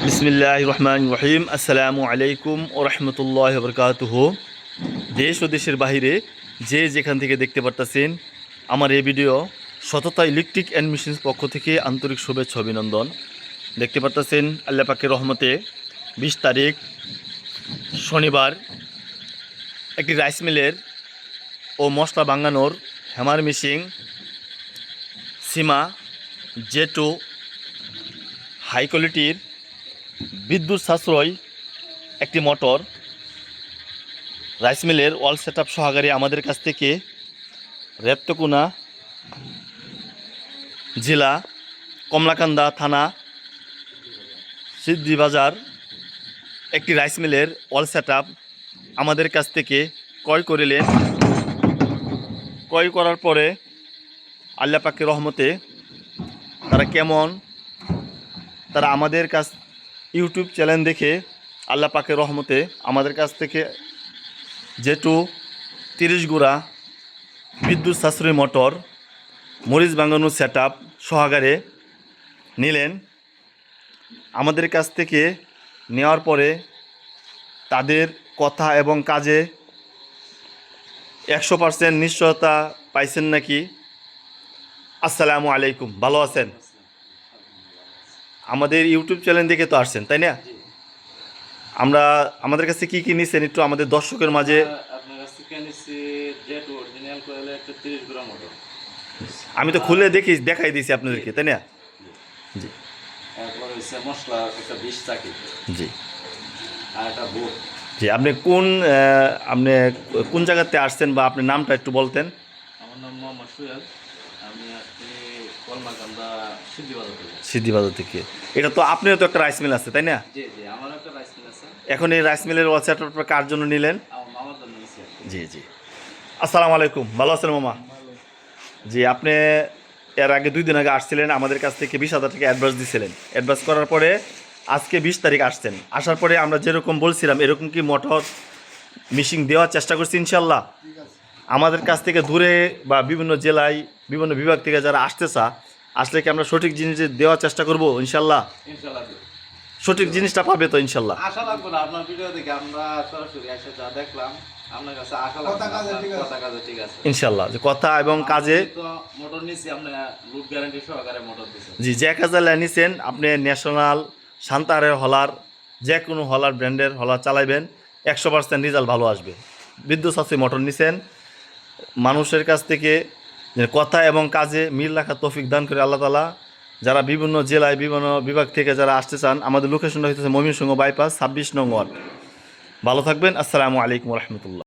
বিসমিল্লাহির রহমানির রহিম। আসসালামু আলাইকুম ওয়া রাহমাতুল্লাহি ওয়া বারাকাতুহু। দেশ ও দেশের বাইরে যে যেখান থেকে দেখতে পারতেছেন আমার এই ভিডিও, সততা ইলেকট্রিক অ্যান্ড মেশিনস পক্ষ থেকে আন্তরিক শুভেচ্ছা অভিনন্দন। দেখতে পারতেছেন আল্লাহ পাকের রহমতে 20 তারিখ শনিবার একটি রাইস মিলের ও মশলা বাঙানোর হ্যামার মেশিন সীমা J2 হাই কোয়ালিটির বিদ্যুৎ সাশ্রয় একটি মোটর রাইস মিলের ওয়াল সেট আপ সহকারে আমাদের কাছ থেকে রেপ্তকুনা জেলা কমলাকান্দা থানা সিদ্ধিবাজার একটি রাইস মিলের ওয়াল সেট আপ আমাদের কাছ থেকে ক্রয় করিলেন। ক্রয় করার পরে আল্লাহ পাকের রহমতে তারা আমাদের কাছ ইউটিউব চ্যানেল দেখে আল্লাহ পাকের রহমতে আমাদের কাছ থেকে J2 30 গুড়া বিদ্যুৎ সাশ্রয়ী মোটর মরিচ বাঙ্গানো সেট আপ সহকারে নিলেন। আমাদের কাছ থেকে নেওয়ার পরে তাদের কথা এবং কাজে 100% নিশ্চয়তা পাইছেন নাকি? আসসালামু আলাইকুম, ভালো আছেন? আমাদের ইউটিউব চ্যানেল দেখে তো আসছেন, তাই না? আমাদের কাছে কি নিছেন একটু আমাদের দর্শকের মাঝে। আপনার কাছ থেকে নিছি J2 অরিজিনাল কয়েলের একটা 30 গ্রাম মোটর। আমি তো খুলে দেখাই দিয়েছি আপনাদেরকে, তাই না? জি। তারপর হচ্ছে মশলা একটা 20 চাকি। জি। আর একটা বোট। জি, আপনি কোন জায়গাতে আসছেন বা আপনার নামটা একটু বলতেন? আমার নাম মোহাম্মদ সুয়েল। আমি আসছি কলমাকান্দা সিদ্ধিবাজার থেকে। এটা তো আপনারও তো একটা রাইস মিল আছে, তাই না? জি জি, আমারও একটা রাইস মিল আছে। এখন এই রাইস মিলের ওয়াল সেট আপ কার জন্য নিলেন? আমার মামার জন্য নিছি। জি জি। আসসালামু আলাইকুম, ভালো আছেন মামা? জি, আপনি এর আগে 2 দিন আগে আসছিলেন, আমাদের কাছ থেকে 20,000 টাকা অ্যাডভান্স দিয়েছিলেন। অ্যাডভান্স করার পরে আজকে 20 তারিখ আসছেন। আসার পরে আমরা যেরকম বলছিলাম এরকম কি মোটর মেশিন দেওয়ার চেষ্টা করছি ইনশাল্লাহ। আমাদের কাছ থেকে দূরে বা বিভিন্ন জেলায় বিভিন্ন বিভাগ থেকে যারা আসলে কি আমরা সঠিক জিনিস দেওয়ার চেষ্টা করব ইনশাল্লাহ। ইনশাআল্লাহ সঠিক জিনিসটা পাবে তো ইনশাল্লাহ। আশা লাগবে না, আপনার ভিডিও দেখে আমরা সরাসরি এসে যা দেখলাম আপনার কাছে আশা লাগবে কথা কাজে ঠিক আছে ইনশাল্লাহ, যে কথা এবং কাজে। তো মোটর নিছি, আপনি লুট গ্যারান্টি সহকারে মোটর দিছেন। জি, যে কাজে নিছেন আপনি ন্যাশনাল শান্তারের হলার যে কোনো হলার ব্র্যান্ডের হলার চালাইবেন, 100% রেজাল্ট ভালো আসবে। বিদ্যুৎ সাশ্রয়ী মোটর নিছেন, মানুষের কাছ থেকে কথা এবং কাজে মিল রাখার তৌফিক দান করে আল্লাহ তাআলা। যারা বিভিন্ন জেলায় বিভিন্ন বিভাগ থেকে যারা আসতে চান, আমাদের লোকেশনটা হইতেছে ময়মনসিংহ বাইপাস 26 নং ওয়ার্ড। ভালো থাকবেন। আসসালামু আলাইকুম ওয়া রাহমাতুল্লাহ।